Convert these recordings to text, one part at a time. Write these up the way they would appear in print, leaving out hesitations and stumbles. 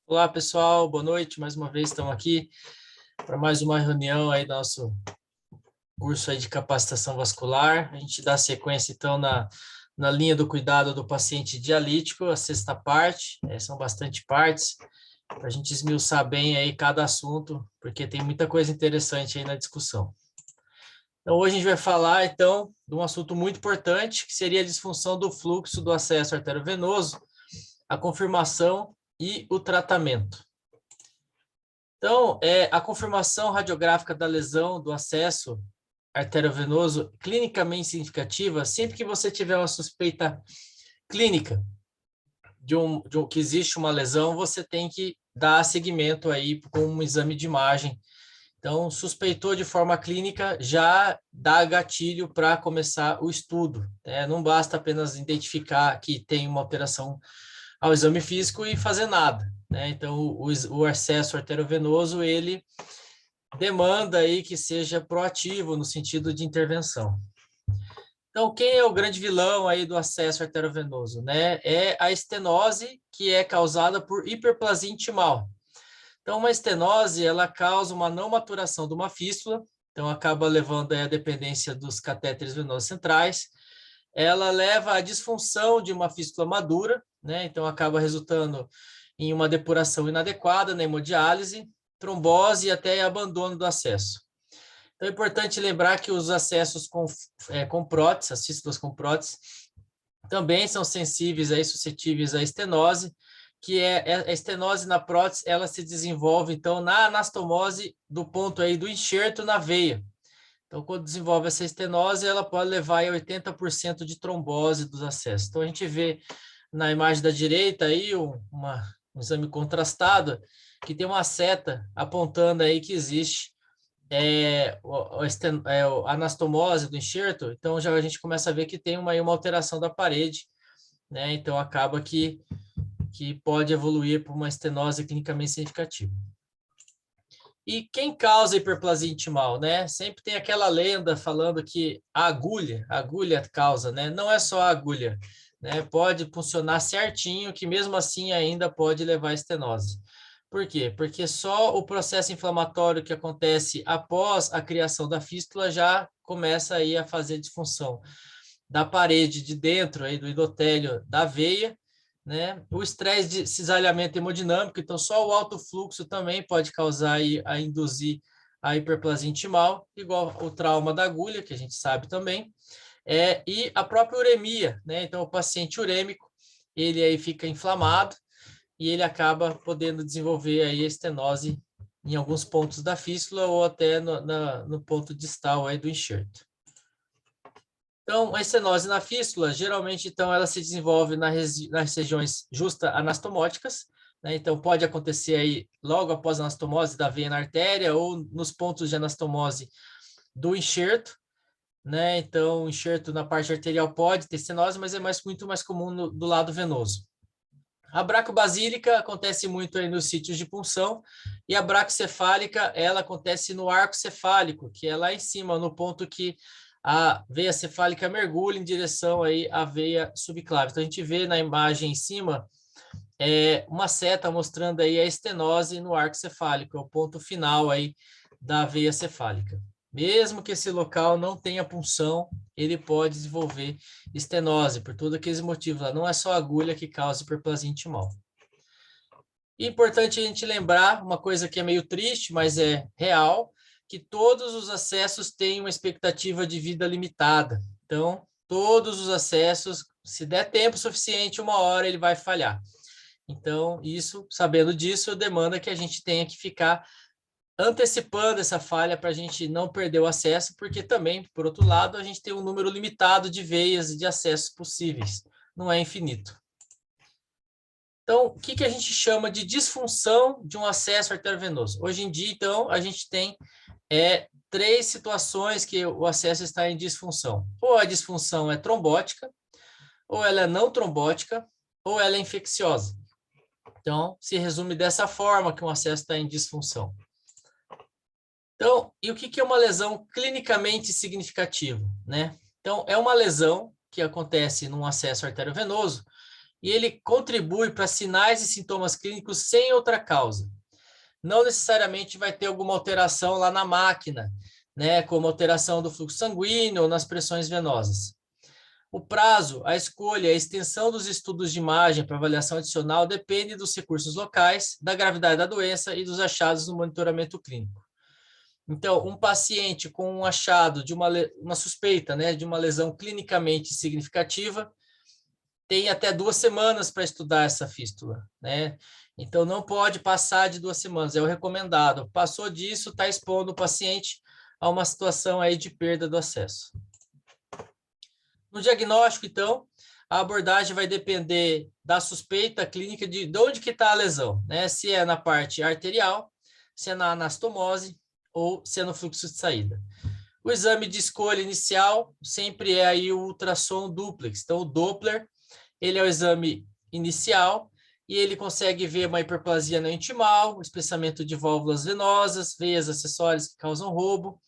Olá, pessoal, boa noite. Mais uma vez estamos aqui para mais uma reunião aí do nosso curso aí de capacitação vascular. A gente dá sequência, então, na linha do cuidado do paciente dialítico, a sexta parte, são bastante partes, para a gente esmiuçar bem aí cada assunto, porque tem muita coisa interessante aí na discussão. Então, hoje a gente vai falar, então, de um assunto muito importante, que seria a disfunção do fluxo do acesso arteriovenoso, a confirmação e o tratamento. Então, a confirmação radiográfica da lesão do acesso arteriovenoso clinicamente significativa, sempre que você tiver uma suspeita clínica de que existe uma lesão, você tem que dar seguimento aí com um exame de imagem. Então, suspeitou de forma clínica, já dá gatilho para começar o estudo. Não basta apenas identificar que tem uma alteração ao exame físico e fazer nada. Então, o acesso arteriovenoso, ele demanda aí que seja proativo no sentido de intervenção. Então, quem é o grande vilão aí do acesso arteriovenoso? É a estenose, que é causada por hiperplasia intimal. Então, uma estenose, ela causa uma não maturação de uma fístula, então acaba levando aí a dependência dos catéteres venosos centrais. Ela leva à disfunção de uma fístula madura, então acaba resultando em uma depuração inadequada na hemodiálise, trombose e até abandono do acesso. Então é importante lembrar que os acessos com prótese, as fístulas com prótese, também são sensíveis aí, suscetíveis à estenose, que a estenose na prótese, ela se desenvolve, então, na anastomose do ponto aí do enxerto na veia. Então, quando desenvolve essa estenose, ela pode levar a 80% de trombose dos acessos. Então, a gente vê na imagem da direita aí um exame contrastado, que tem uma seta apontando aí que existe a anastomose do enxerto. Então, já a gente começa a ver que tem uma alteração da parede, Então, acaba que pode evoluir para uma estenose clinicamente significativa. E quem causa hiperplasia intimal, Sempre tem aquela lenda falando que a agulha causa, Não é só a agulha, Pode funcionar certinho, que mesmo assim ainda pode levar a estenose. Por quê? Porque só o processo inflamatório que acontece após a criação da fístula já começa aí a fazer disfunção da parede de dentro aí do endotélio da veia, O estresse de cisalhamento hemodinâmico, então só o alto fluxo também pode causar a induzir a hiperplasia intimal, igual o trauma da agulha, que a gente sabe também, e a própria uremia, Então o paciente urêmico, ele aí fica inflamado e ele acaba podendo desenvolver aí estenose em alguns pontos da fístula ou até no ponto distal aí do enxerto. Então, a estenose na fístula, geralmente, então, ela se desenvolve nas regiões justa-anastomóticas, Então, pode acontecer aí logo após a anastomose da veia na artéria ou nos pontos de anastomose do enxerto, Então, o enxerto na parte arterial pode ter estenose, mas é muito mais comum do lado venoso. A bracobasílica acontece muito aí nos sítios de punção e a bracocefálica, ela acontece no arco cefálico, que é lá em cima, no ponto que a veia cefálica mergulha em direção aí à veia subclave. Então, a gente vê na imagem em cima uma seta mostrando aí a estenose no arco cefálico, é o ponto final aí da veia cefálica. Mesmo que esse local não tenha punção, ele pode desenvolver estenose, por todos aqueles motivos. Não é só a agulha que causa hiperplasia intimal. E é importante a gente lembrar uma coisa que é meio triste, mas é real, que todos os acessos têm uma expectativa de vida limitada. Então, todos os acessos, se der tempo suficiente, uma hora ele vai falhar. Então, sabendo disso, demanda que a gente tenha que ficar antecipando essa falha para a gente não perder o acesso, porque também, por outro lado, a gente tem um número limitado de veias e de acessos possíveis, não é infinito. Então, o que a gente chama de disfunção de um acesso arteriovenoso? Hoje em dia, então, a gente tem três situações que o acesso está em disfunção. Ou a disfunção é trombótica, ou ela é não trombótica, ou ela é infecciosa. Então, se resume dessa forma que um acesso está em disfunção. Então, e o que é uma lesão clinicamente significativa, Então, é uma lesão que acontece num acesso arteriovenoso e ele contribui para sinais e sintomas clínicos sem outra causa. Não necessariamente vai ter alguma alteração lá na máquina, né, como alteração do fluxo sanguíneo ou nas pressões venosas. O prazo, a escolha e a extensão dos estudos de imagem para avaliação adicional depende dos recursos locais, da gravidade da doença e dos achados no monitoramento clínico. Então, um paciente com um achado de uma suspeita, né, de uma lesão clinicamente significativa, tem até 2 semanas para estudar essa fístula, né? Então, não pode passar de 2 semanas, é o recomendado. Passou disso, está expondo o paciente a uma situação aí de perda do acesso. No diagnóstico, então, a abordagem vai depender da suspeita clínica de onde que está a lesão, né? Se é na parte arterial, se é na anastomose ou se é no fluxo de saída. O exame de escolha inicial sempre é aí o ultrassom duplex. Então, o Doppler, ele é o exame inicial e ele consegue ver uma hiperplasia não intimal, espessamento de válvulas venosas, veias acessórias que causam roubo.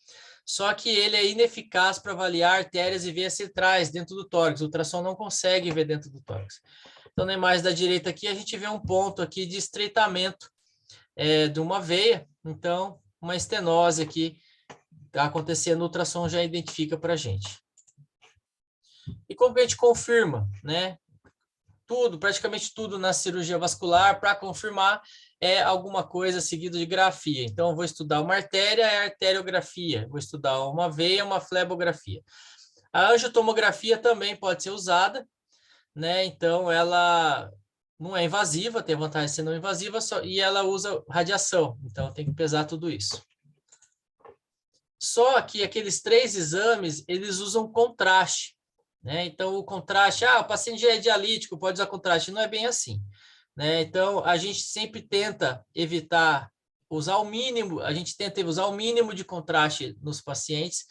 Só que ele é ineficaz para avaliar artérias e veias centrais dentro do tórax. O ultrassom não consegue ver dentro do tórax. Então, na imagem da direita aqui, a gente vê um ponto aqui de estreitamento de uma veia. Então, uma estenose aqui está acontecendo, o ultrassom já identifica para a gente. E como que a gente confirma, né? Praticamente tudo na cirurgia vascular, para confirmar, é alguma coisa seguida de grafia. Então, eu vou estudar uma artéria, é arteriografia. Vou estudar uma veia, uma flebografia. A angiotomografia também pode ser usada, né? Então, ela não é invasiva, tem vantagem de ser não invasiva, e ela usa radiação. Então, tem que pesar tudo isso. Só que aqueles 3 exames, eles usam contraste, né? Então, o contraste, o paciente já é dialítico, pode usar contraste. Não é bem assim, né? Então, a gente sempre tenta evitar usar o mínimo, a gente tenta usar o mínimo de contraste nos pacientes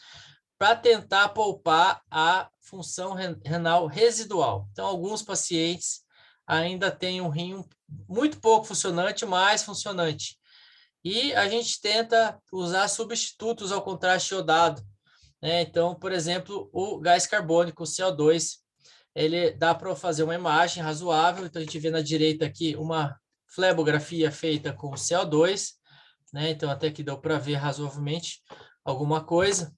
para tentar poupar a função renal residual. Então, alguns pacientes ainda têm um rim muito pouco funcionante, mas funcionante. E a gente tenta usar substitutos ao contraste iodado, né? Então, por exemplo, o gás carbônico, o CO2, ele dá para fazer uma imagem razoável. Então, a gente vê na direita aqui uma flebografia feita com CO2, né? Então, até que deu para ver razoavelmente alguma coisa.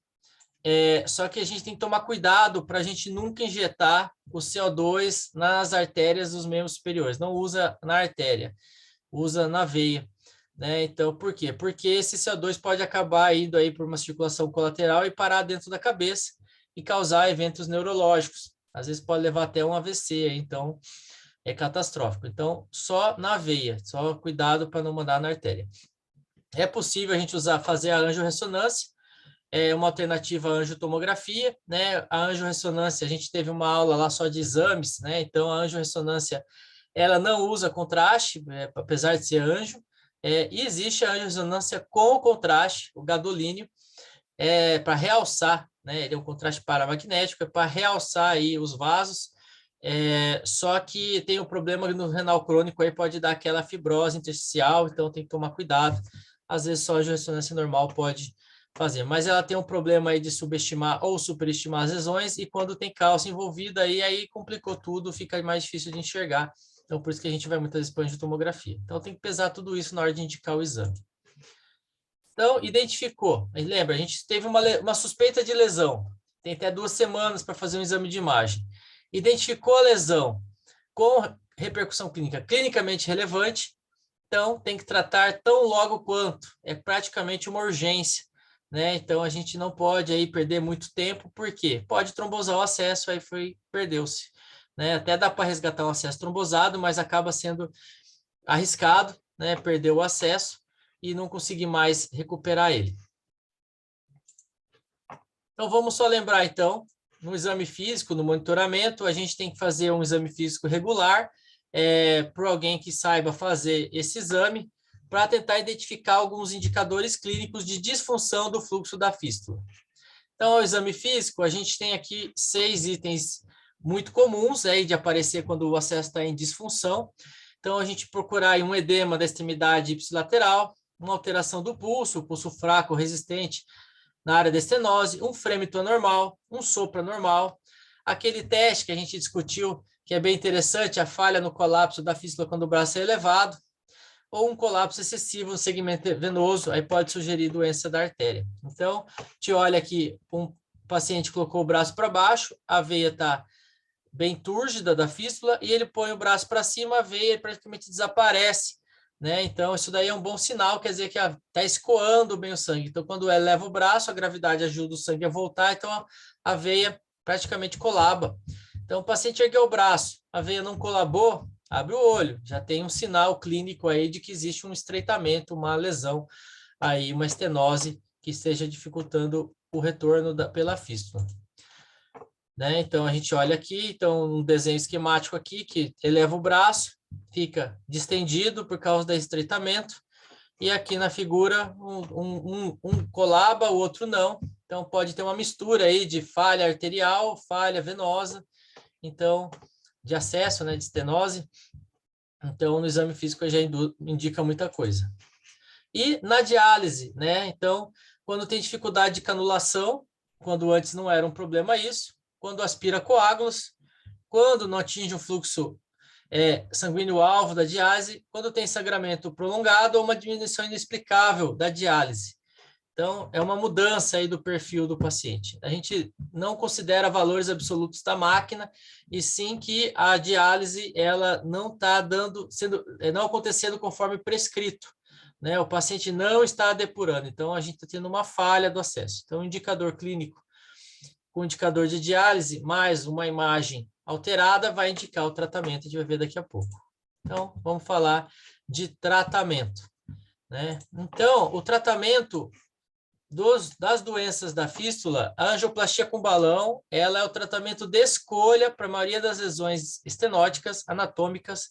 Só que a gente tem que tomar cuidado para a gente nunca injetar o CO2 nas artérias dos membros superiores. Não usa na artéria, usa na veia, né? Então, por quê? Porque esse CO2 pode acabar indo aí por uma circulação colateral e parar dentro da cabeça e causar eventos neurológicos. Às vezes pode levar até um AVC, então é catastrófico. Então, só na veia, só cuidado para não mandar na artéria. É possível a gente fazer a angiorressonância, uma alternativa à angiotomografia, né? A angiorressonância, a gente teve uma aula lá só de exames, né? Então, a angiorressonância, ela não usa contraste, apesar de ser anjo, e existe a angiorressonância com contraste, o gadolínio, para realçar, né? Ele é um contraste paramagnético, para realçar aí os vasos, só que tem um problema no renal crônico, aí pode dar aquela fibrose intersticial, então tem que tomar cuidado. Às vezes só a angiorressonância normal pode fazer, mas ela tem um problema aí de subestimar ou superestimar as lesões, e quando tem cálcio envolvido, aí complicou tudo, fica mais difícil de enxergar. Então, por isso que a gente vai muitas vezes para a angiotomografia. Então, tem que pesar tudo isso na hora de indicar o exame. Então, identificou. Lembra, a gente teve uma suspeita de lesão. Tem até 2 semanas para fazer um exame de imagem. Identificou a lesão com repercussão clínica clinicamente relevante, então tem que tratar tão logo quanto. É praticamente uma urgência, né? Então, a gente não pode aí perder muito tempo, porque pode trombosar o acesso, aí perdeu-se, né? Até dá para resgatar um acesso trombosado, mas acaba sendo arriscado, né? Perder o acesso e não conseguir mais recuperar ele. Então, vamos só lembrar, então, no exame físico, no monitoramento, a gente tem que fazer um exame físico regular, para alguém que saiba fazer esse exame, para tentar identificar alguns indicadores clínicos de disfunção do fluxo da fístula. Então, o exame físico, a gente tem aqui 6 itens muito comuns de aparecer quando o acesso está em disfunção. Então, a gente procurar aí um edema da extremidade ipsilateral, uma alteração do pulso fraco, resistente na área da estenose, um frêmito anormal, um sopro anormal, aquele teste que a gente discutiu que é bem interessante, a falha no colapso da fístula quando o braço é elevado, ou um colapso excessivo no segmento venoso, aí pode sugerir doença da artéria. Então, te olha aqui, um paciente colocou o braço para baixo, a veia está bem túrgida da fístula, e ele põe o braço para cima, a veia praticamente desaparece, né? Então, isso daí é um bom sinal, quer dizer que está escoando bem o sangue. Então, quando eleva o braço, a gravidade ajuda o sangue a voltar, então a veia praticamente colaba. Então, o paciente ergueu o braço, a veia não colabou, abre o olho, já tem um sinal clínico aí de que existe um estreitamento, uma lesão, aí uma estenose que esteja dificultando o retorno pela fístula. Né? Então, a gente olha aqui, então, um desenho esquemático aqui, que eleva o braço, fica distendido por causa do estreitamento, e aqui na figura, um colaba, o outro não. Então, pode ter uma mistura aí de falha arterial, falha venosa, então, de acesso, né, de estenose. Então, no exame físico já indica muita coisa. E na diálise, né? Então, quando tem dificuldade de canulação, quando antes não era um problema isso, quando aspira coágulos, quando não atinge um fluxo sanguíneo alvo da diálise, quando tem sangramento prolongado ou uma diminuição inexplicável da diálise. Então, é uma mudança aí do perfil do paciente. A gente não considera valores absolutos da máquina, e sim que a diálise ela não está não acontecendo conforme prescrito, né? O paciente não está depurando, então a gente está tendo uma falha do acesso. Então, o indicador clínico com indicador de diálise mais uma imagem alterada vai indicar o tratamento, a gente vai ver daqui a pouco. Então, vamos falar de tratamento, né? Então, o tratamento das doenças da fístula, a angioplastia com balão, ela é o tratamento de escolha para a maioria das lesões estenóticas, anatômicas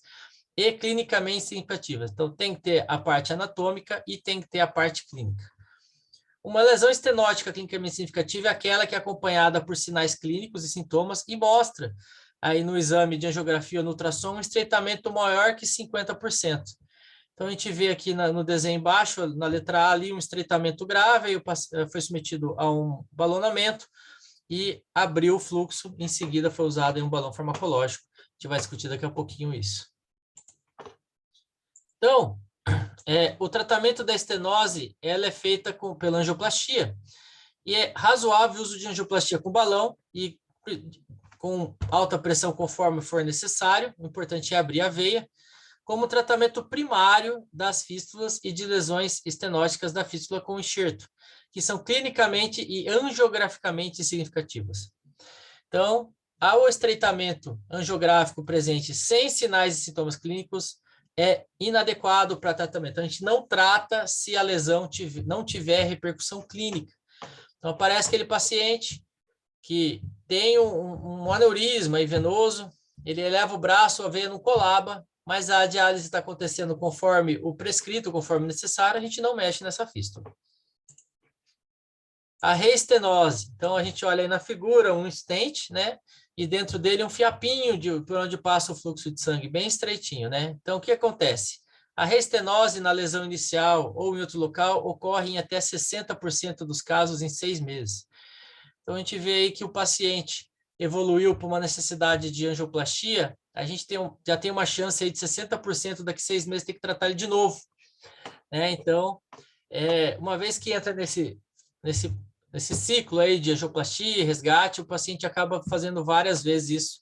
e clinicamente significativas. Então, tem que ter a parte anatômica e tem que ter a parte clínica. Uma lesão estenótica clinicamente significativa é aquela que é acompanhada por sinais clínicos e sintomas e mostra aí no exame de angiografia ou no ultrassom um estreitamento maior que 50%. Então, a gente vê aqui no desenho embaixo, na letra A, ali, um estreitamento grave, aí foi submetido a um balonamento e abriu o fluxo, em seguida foi usado em um balão farmacológico. A gente vai discutir daqui a pouquinho isso. Então, o tratamento da estenose, ela é feita pela angioplastia, e é razoável o uso de angioplastia com balão e com alta pressão conforme for necessário, o importante é abrir a veia, como tratamento primário das fístulas e de lesões estenóticas da fístula com enxerto, que são clinicamente e angiograficamente significativas. Então, ao estreitamento angiográfico presente sem sinais e sintomas clínicos, é inadequado para tratamento. Então, a gente não trata se a lesão não tiver repercussão clínica. Então, aparece aquele paciente que tem um aneurisma venoso, ele eleva o braço, a veia não colaba, mas a diálise está acontecendo conforme o prescrito, conforme necessário, a gente não mexe nessa fístula. A reestenose, então a gente olha aí na figura um stent, né? E dentro dele um fiapinho por onde passa o fluxo de sangue, bem estreitinho, né? Então o que acontece? A reestenose na lesão inicial ou em outro local ocorre em até 60% dos casos em 6 meses. Então a gente vê aí que o paciente evoluiu para uma necessidade de angioplastia, a gente já tem uma chance aí de 60% daqui a 6 meses ter que tratar ele de novo, né? Então, uma vez que entra nesse ciclo aí de angioplastia, resgate, o paciente acaba fazendo várias vezes isso,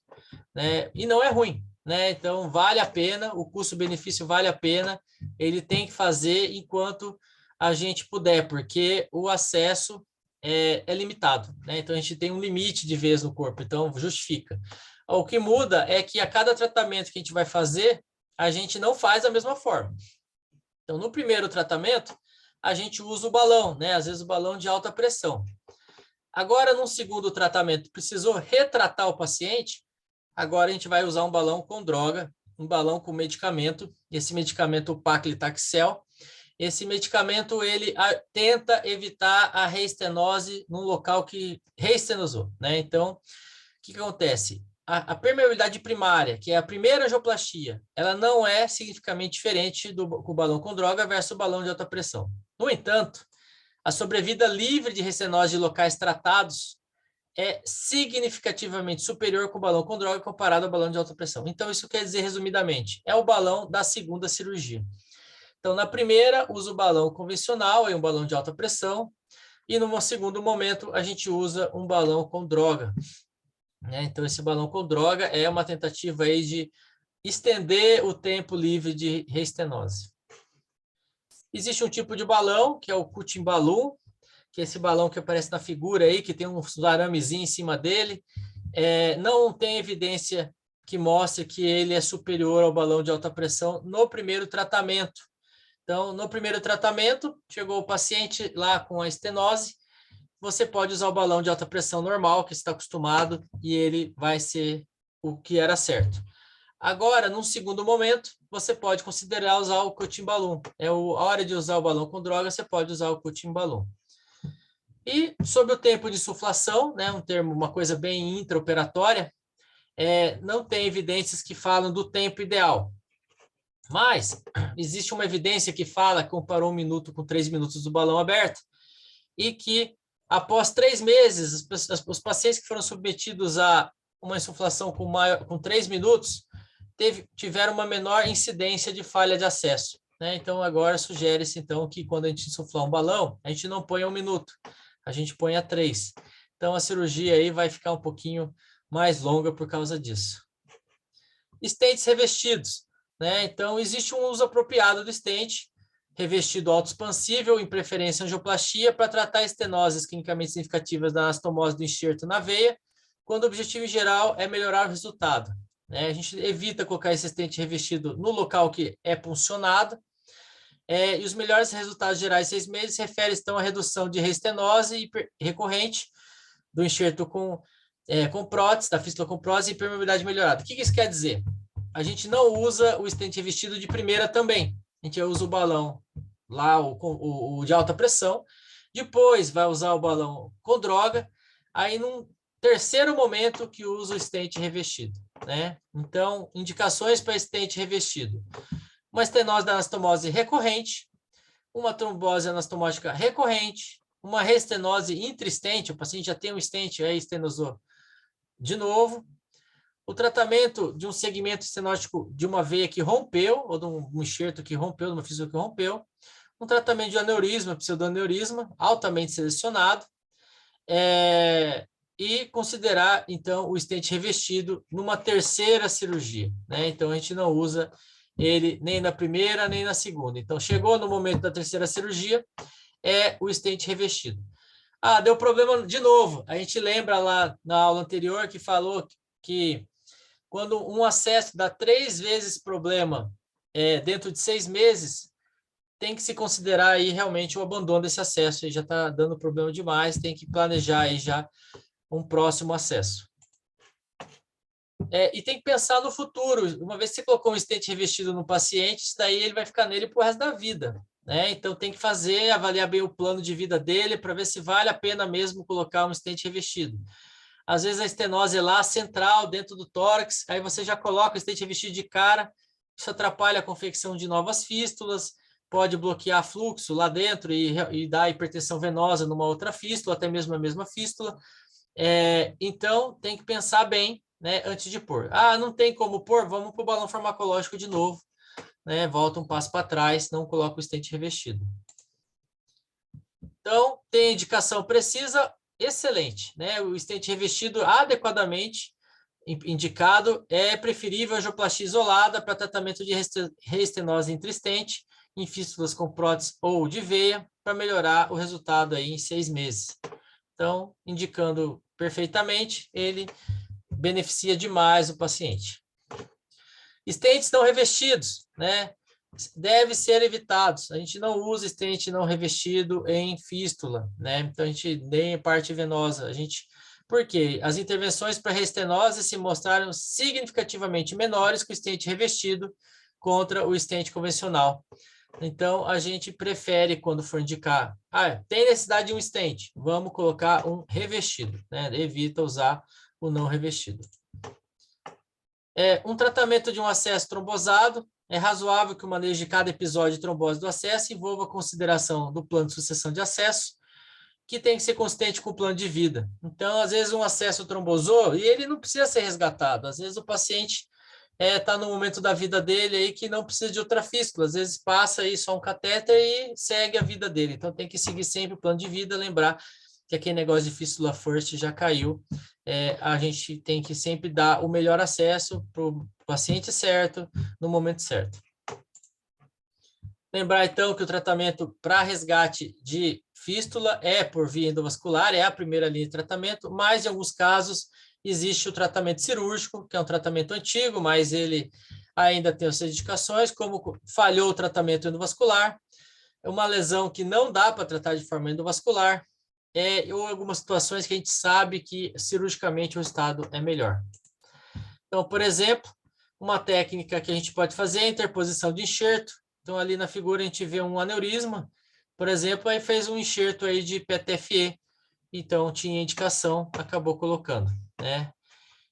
né? E não é ruim, né? Então, vale a pena, o custo-benefício vale a pena, ele tem que fazer enquanto a gente puder, porque o acesso é limitado, né? Então, a gente tem um limite de vezes no corpo, então justifica. O que muda é que a cada tratamento que a gente vai fazer, a gente não faz da mesma forma. Então, no primeiro tratamento, a gente usa o balão, né? Às vezes o balão de alta pressão. Agora, no segundo tratamento, precisou retratar o paciente, agora a gente vai usar um balão com droga, um balão com medicamento, esse medicamento, o paclitaxel. Esse medicamento, ele tenta evitar a reestenose num local que reestenosou, né? Então, o que acontece? A permeabilidade primária, que é a primeira angioplastia, ela não é significativamente diferente com o balão com droga versus o balão de alta pressão. No entanto, a sobrevida livre de reestenose de locais tratados é significativamente superior com o balão com droga comparado ao balão de alta pressão. Então, isso quer dizer, resumidamente, é o balão da segunda cirurgia. Então, na primeira, usa o balão convencional, aí um balão de alta pressão, e no segundo momento, a gente usa um balão com droga. Né? Então, esse balão com droga é uma tentativa aí de estender o tempo livre de reestenose. Existe um tipo de balão, que é o cutting balloon, que é esse balão que aparece na figura aí, que tem uns aramezinhos em cima dele. Não tem evidência que mostre que ele é superior ao balão de alta pressão no primeiro tratamento. Então, no primeiro tratamento, chegou o paciente lá com a estenose, você pode usar o balão de alta pressão normal, que está acostumado, e ele vai ser o que era certo. Agora, num segundo momento, você pode considerar usar o cutting balloon. A hora de usar o balão com droga, você pode usar o cutting balloon. E sobre o tempo de insuflação, né, uma coisa bem intraoperatória, não tem evidências que falam do tempo ideal. Mas existe uma evidência que fala, comparou 1 minuto com 3 minutos do balão aberto, e que após 3 meses, os pacientes que foram submetidos a uma insuflação com 3 minutos tiveram uma menor incidência de falha de acesso. Né? Então, agora sugere-se então, que quando a gente insuflar um balão, a gente não põe a 1 minuto, a gente põe a 3. Então, a cirurgia aí vai ficar um pouquinho mais longa por causa disso. Stents revestidos. Né? Então, existe um uso apropriado do stent, revestido autoexpansível, em preferência angioplastia, para tratar estenoses clinicamente significativas da anastomose do enxerto na veia, quando o objetivo em geral é melhorar o resultado. Né? A gente evita colocar esse stent revestido no local que é puncionado, e os melhores resultados gerais em 6 meses referem então à redução de reestenose recorrente do enxerto com prótese, da fístula com prótese e permeabilidade melhorada. O que isso quer dizer? A gente não usa o stent revestido de primeira também. A gente usa o balão lá, o de alta pressão, depois vai usar o balão com droga, aí num terceiro momento que usa o stent revestido. Né? Então, indicações para stent revestido. Uma estenose da anastomose recorrente, uma trombose anastomótica recorrente, uma reestenose intra-stent, o paciente já tem um stent, aí estenosou de novo. O tratamento de um segmento estenótico de uma veia que rompeu, ou de um enxerto que rompeu, de uma fissura que rompeu. Um tratamento de aneurisma, pseudoaneurisma, altamente selecionado. E considerar, então, o stent revestido numa terceira cirurgia. Né? Então, a gente não usa ele nem na primeira, nem na segunda. Então, chegou no momento da terceira cirurgia, é o stent revestido. Deu problema de novo. A gente lembra lá na aula anterior que falou que quando um acesso dá 3 vezes problema dentro de 6 meses, tem que se considerar aí realmente o abandono desse acesso. Aí já está dando problema demais, tem que planejar aí já um próximo acesso. E tem que pensar no futuro. Uma vez que você colocou um stent revestido no paciente, isso daí ele vai ficar nele pro resto da vida. Né? Então tem que avaliar bem o plano de vida dele para ver se vale a pena mesmo colocar um stent revestido. Às vezes a estenose é lá central, dentro do tórax, aí você já coloca o stent revestido de cara, isso atrapalha a confecção de novas fístulas, pode bloquear fluxo lá dentro e dar hipertensão venosa numa outra fístula, até mesmo a mesma fístula. Então, tem que pensar bem, né, antes de pôr. Não tem como pôr? Vamos para o balão farmacológico de novo. Né, volta um passo para trás, não coloca o stent revestido. Então, tem indicação precisa, excelente. Né? O stent revestido adequadamente indicado é preferível a angioplastia isolada para tratamento de reestenose intra-stent em fístulas com prótese ou de veia para melhorar o resultado aí em 6 meses. Então, indicando perfeitamente, ele beneficia demais o paciente. Stents não revestidos, né? Deve ser evitados. A gente não usa stent não revestido em fístula, né? Então, a gente nem parte venosa. Por quê? As intervenções para reestenose se mostraram significativamente menores que o stent revestido contra o stent convencional. Então, a gente prefere, quando for indicar, tem necessidade de um stent, vamos colocar um revestido, né? Evita usar o não revestido. Um tratamento de um acesso trombosado, é razoável que o manejo de cada episódio de trombose do acesso envolva a consideração do plano de sucessão de acesso, que tem que ser consistente com o plano de vida. Então, às vezes, um acesso trombosou e ele não precisa ser resgatado. Às vezes, o paciente está no momento da vida dele aí que não precisa de outra fístula. Às vezes, passa aí só um catéter e segue a vida dele. Então, tem que seguir sempre o plano de vida, lembrar que aquele negócio de fístula first já caiu. A gente tem que sempre dar o melhor acesso para o paciente certo, no momento certo. Lembrar, então, que o tratamento para resgate de fístula é por via endovascular, é a primeira linha de tratamento, mas em alguns casos existe o tratamento cirúrgico, que é um tratamento antigo, mas ele ainda tem as suas indicações, como falhou o tratamento endovascular, é uma lesão que não dá para tratar de forma endovascular, ou algumas situações que a gente sabe que cirurgicamente o estado é melhor. Então, por exemplo, uma técnica que a gente pode fazer é a interposição de enxerto. Então, ali na figura a gente vê um aneurisma, por exemplo, aí fez um enxerto aí de PTFE, então tinha indicação, acabou colocando, né?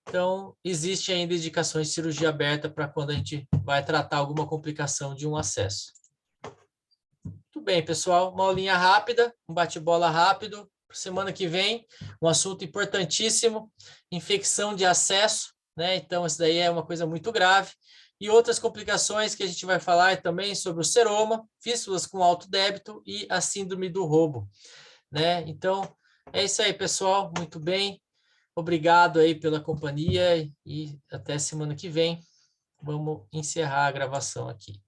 Então, existe ainda indicações de cirurgia aberta para quando a gente vai tratar alguma complicação de um acesso. Muito bem, pessoal, uma aulinha rápida, um bate-bola rápido. Semana que vem, um assunto importantíssimo, infecção de acesso, né? Então, isso daí é uma coisa muito grave. E outras complicações que a gente vai falar também sobre o seroma, fístulas com alto débito e a síndrome do roubo, né? Então, é isso aí, pessoal. Muito bem. Obrigado aí pela companhia e até semana que vem. Vamos encerrar a gravação aqui.